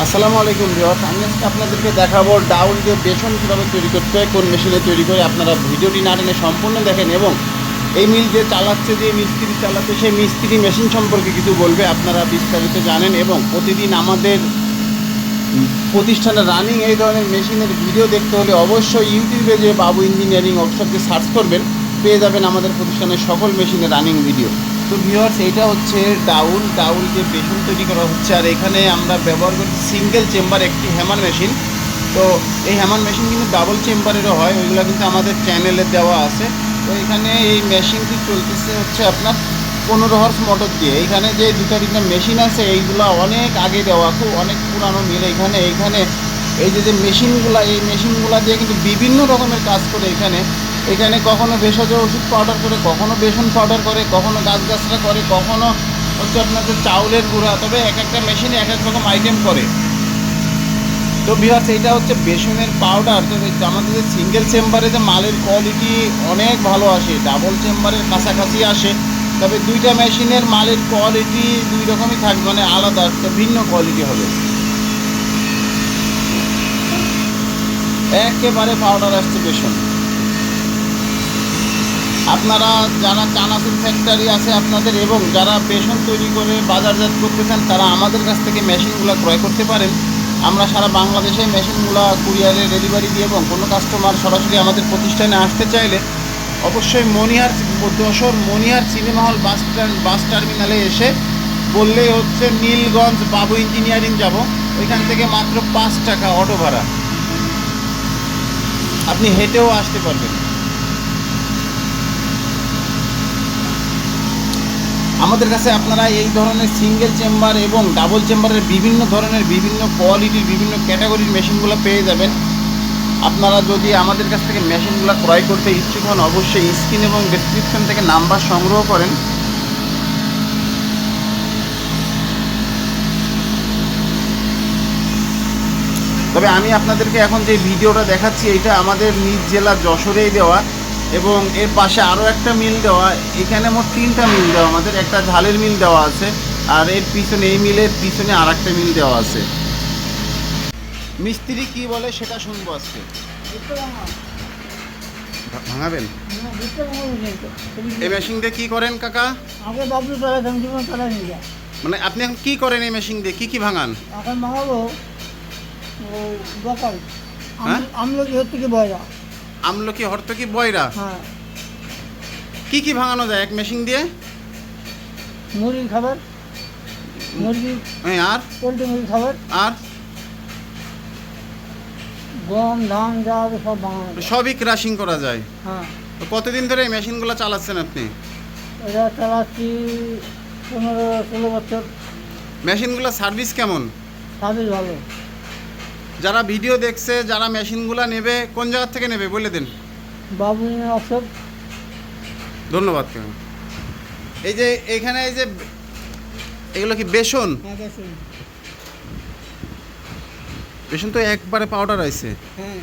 আসসালামু আলাইকুম ভিউয়ার্স, আমি আজকে আপনাদেরকে দেখাবো ডাউল দিয়ে বেসন কীভাবে তৈরি করতে হয়, কোন মেশিনে তৈরি করে। আপনারা ভিডিওটি না টেনে সম্পূর্ণ দেখেন এবং এই মিল যে চালাচ্ছে, যে মিস্ত্রি চালাচ্ছে, সেই মিস্ত্রি মেশিন সম্পর্কে কিছু বলবে, আপনারা বিস্তারিত জানেন। এবং প্রতিদিন আমাদের প্রতিষ্ঠানে রানিং এই ধরনের মেশিনের ভিডিও দেখতে হলে অবশ্যই ইউটিউবে যে বাবু ইঞ্জিনিয়ারিং ওয়ার্কশপকে সার্চ করবেন, পেয়ে যাবেন আমাদের প্রতিষ্ঠানের সকল মেশিনের রানিং ভিডিও। তো ভিউয়ার্স, এইটা হচ্ছে ডাউল যে বেসন তৈরি করা হচ্ছে। আর এখানে আমরা ব্যবহার করছি সিঙ্গেল চেম্বার একটি হ্যামার মেশিন। তো এই হ্যামার মেশিন কিন্তু ডাবল চেম্বারেরও হয়, ওইগুলো কিন্তু আমাদের চ্যানেলে দেওয়া আছে। তো এখানে এই মেশিনটি চলতেছে হচ্ছে আপনার 15 হর্স মোটর দিয়ে। এইখানে যে দুটা তিনটা মেশিন আছে, এইগুলো অনেক আগে দেওয়া, খুব অনেক পুরানো মিল। এইখানে এই যে মেশিনগুলো, এই মেশিনগুলো দিয়ে কিন্তু বিভিন্ন রকমের কাজ করে। এখানে কখনো ভেষজ ওষুধ পাউডার করে, কখনো বেসন পাউডার করে, কখনো গাছগাছরা করে, কখনো হচ্ছে আপনাদের চাউলের গুঁড়া। তবে এক একটা মেশিনে এক এক রকম আইটেম করে। তো ভিউয়ার্স, এইটা হচ্ছে বেসনের পাউডার। তো আমাদের যে সিঙ্গেল চেম্বারে যে মালের কোয়ালিটি অনেক ভালো আসে, ডাবল চেম্বারের কাছাকাছি আসে। তবে দুইটা মেশিনের মালের কোয়ালিটি দুই রকমই থাকবে, মানে আলাদা, একটা ভিন্ন কোয়ালিটি হবে। একেবারে পাউডার আসছে বেসন। আপনারা যারা চানাচুর ফ্যাক্টরি আছে আপনাদের, এবং যারা বেসন তৈরি করে বাজারজাত করতে চান, তারা আমাদের কাছ থেকে মেশিনগুলো ক্রয় করতে পারেন। আমরা সারা বাংলাদেশে মেশিনগুলো কুরিয়ারে ডেলিভারি দিই, এবং কোনো কাস্টমার সরাসরি আমাদের প্রতিষ্ঠানে আসতে চাইলে অবশ্যই মনিহার সিনেমা হল বাস টার্মিনালে এসে বললেই হচ্ছে নীলগঞ্জ বাবু ইঞ্জিনিয়ারিং যাব, ওইখান থেকে মাত্র 5 টাকা অটো ভাড়া, আপনি হেঁটেও আসতে পারবেন। আমাদের কাছে আপনারা এই ধরনের সিঙ্গেল চেম্বার এবং ডাবল চেম্বারের বিভিন্ন ধরনের, বিভিন্ন কোয়ালিটির, বিভিন্ন ক্যাটাগরির মেশিনগুলো পেয়ে যাবেন। আপনারা যদি আমাদের কাছ থেকে মেশিনগুলো ক্রয় করতে ইচ্ছুক হন, অবশ্যই স্ক্রিন এবং ডেসক্রিপশন থেকে নাম্বার সংগ্রহ করেন। তবে আমি আপনাদেরকে এখন যে ভিডিওটা দেখাচ্ছি, এটা আমাদের নিজ জেলা যশোরেই দেওয়া, এবং এর পাশে আরও একটা মিল দেওয়া। এখানে মোট 3টা মিল দেওয়া, আমাদের একটা ঝালের মিল দেওয়া আছে, আর এর পিছনে, এই মিলের পিছনে আর একটা মিল দেওয়া আছে। মিস্ত্রি কি বলে সেটা শুনবো আজকে। ভাঙাবেন এই মেশিন দিয়ে? কি করেন কাকা? মানে আপনি এখন কি করেন এই মেশিন দিয়ে? কি ভাঙান? এখন ভাঙাবো বকাল, আমলকি হর্তকি বয়রা। আমলকি হর্তকি বয়রা? হ্যাঁ। কি ভাঙানো যায় এক মেশিন দিয়ে? মুরগির খাবার, মুরগি, আর পোলট্রি মুরগির খাবার, আর গম ধান যা সব ভাঙানো, সবই ক্রাশিং করা যায়। হ্যাঁ। তো কতদিন ধরে এই মেশিনগুলো চালাচ্ছেন আপনি? এটা চালাচ্ছি 15-16 বছর। মেশিনগুলো সার্ভিস কেমন? সার্ভিস ভালো। যারা ভিডিও দেখছে, যারা মেশিনগুলো নেবে, কোন জায়গা থেকে নেবে বলে দেন। বাবু ওয়ার্কশপ। ধন্যবাদ। এই যে এখানে এই যে এগুলো কি বেসন? হ্যাঁ, বেসন। বেসন তো একবারে পাউডার আছে। হ্যাঁ।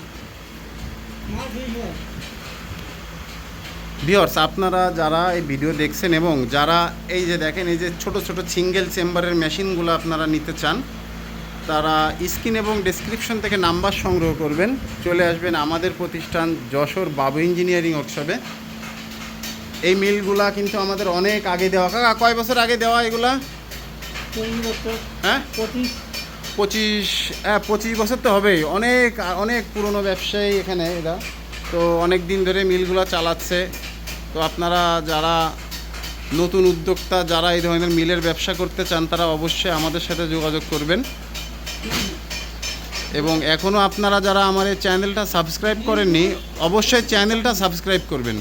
ভিউয়ার্স, আপনারা যারা এই ভিডিও দেখছেন এবং যারা এই যে দেখেন, এই যে ছোট ছোট সিঙ্গেল চেম্বারের মেশিনগুলো আপনারা নিতে চান, তারা স্ক্রিন এবং ডেসক্রিপশন থেকে নাম্বার সংগ্রহ করবেন, চলে আসবেন আমাদের প্রতিষ্ঠান যশোর বাবু ইঞ্জিনিয়ারিং ওয়ার্কশপে। এই মিলগুলা কিন্তু আমাদের অনেক আগে দেওয়া। কাকা, কয় বছর আগে দেওয়া এগুলা? 20 বছর। হ্যাঁ, 25 বছর তো হবেই। অনেক পুরনো ব্যবসায়ী এখানে এরা, তো অনেক দিন ধরে মিলগুলো চালাচ্ছে। তো আপনারা যারা নতুন উদ্যোক্তা, যারা এই ধরনের মিলের ব্যবসা করতে চান, তারা অবশ্যই আমাদের সাথে যোগাযোগ করবেন। এবং এখনও আপনারা যারা আমার এই চ্যানেলটা সাবস্ক্রাইব করেননি, অবশ্যই চ্যানেলটা সাবস্ক্রাইব করবেন।